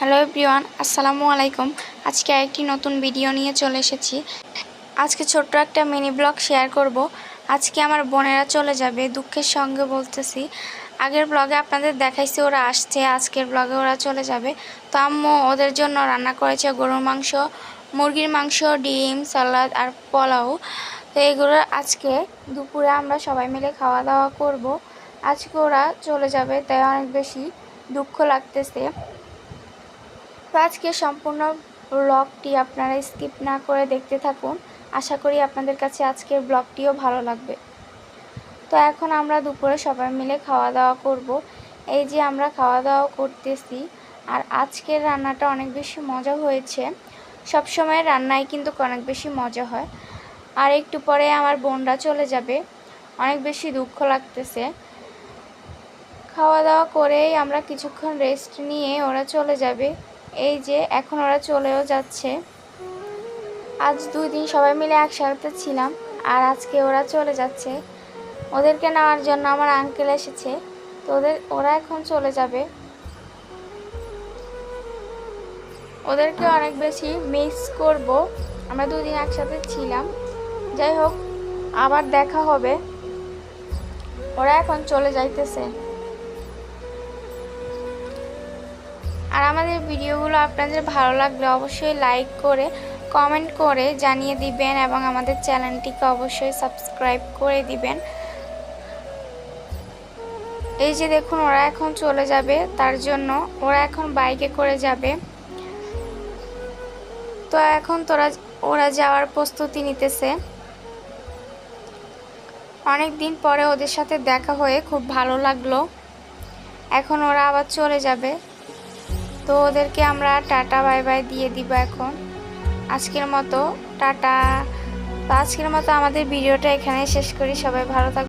Hello everyone, আসসালামু আলাইকুম। আজকে একটি নতুন ভিডিও নিয়ে চলে এসেছি। আজকে ছোট্ট একটা মিনি ব্লগ শেয়ার করব। আজকে আমার বোনেরা চলে যাবে, দুঃখের সঙ্গে বলতেছি। আগের ব্লগে আপনাদের দেখাইছি ওরা আসছে, আজকের ব্লগে ওরা চলে যাবে। তো আম্মু ওদের জন্য রান্না করেছে গরুর মাংস, মুরগির মাংস, ডিম, সালাদ আর পোলাও। তো এগুলো আজকে দুপুরে আমরা সবাই মিলে খাওয়া দাওয়া করব। আজকে ওরা চলে যাবে, তাই অনেক বেশি দুঃখ লাগতেছে। তো আজকে সম্পূর্ণ ব্লগটি আপনারা স্কিপ না করে দেখতে থাকুন। আশা করি আপনাদের কাছে আজকের ব্লগটিও ভালো লাগবে। তো এখন আমরা দুপুরে সবাই মিলে খাওয়া দাওয়া করব। এই যে আমরা খাওয়া দাওয়া করতেছি। আর আজকের রান্নাটা অনেক বেশি মজা হয়েছে। সব সময় রান্নায় কিন্তু অনেক বেশি মজা হয়। আর একটু পরে আমার বোনরা চলে যাবে, অনেক বেশি দুঃখ লাগতেছে। খাওয়া দাওয়া করেই আমরা কিছুক্ষণ রেস্ট নিয়ে ওরা চলে যাবে। এই যে এখন ওরা চলেও যাচ্ছে। আজ 2 দিন সবাই মিলে একসাথে ছিলাম, আর আজকে ওরা চলে যাচ্ছে। ওদেরকে নেওয়ার জন্য আমার আঙ্কেল এসেছে। তো ওরা এখন চলে যাবে। ওদেরকে অনেক বেশি মিস করব। আমরা 2 দিন একসাথে ছিলাম। যাই হোক, আবার দেখা হবে। ওরা এখন চলে যাইতেছে। আর আমাদের ভিডিওগুলো আপনাদের ভালো লাগলে অবশ্যই লাইক করে কমেন্ট করে জানিয়ে দিবেন, এবং আমাদের চ্যানেলটিকে অবশ্যই সাবস্ক্রাইব করে দিবেন। এই যে দেখুন, ওরা এখন চলে যাবে, তার জন্য ওরা এখন বাইকে করে যাবে। তো এখন ওরা যাওয়ার প্রস্তুতি নিতেছে। অনেক দিন পরে ওদের সাথে দেখা হয়ে খুব ভালো লাগলো। এখন ওরা আবার চলে যাবে। তো ওদেরকে আমরা টাটা বাই বাই দিয়ে দিব এখন। আজকের মতো টাটা। তো আজকের মতো আমাদের ভিডিওটা এখানে শেষ করি। সবাই ভালো থাকবেন।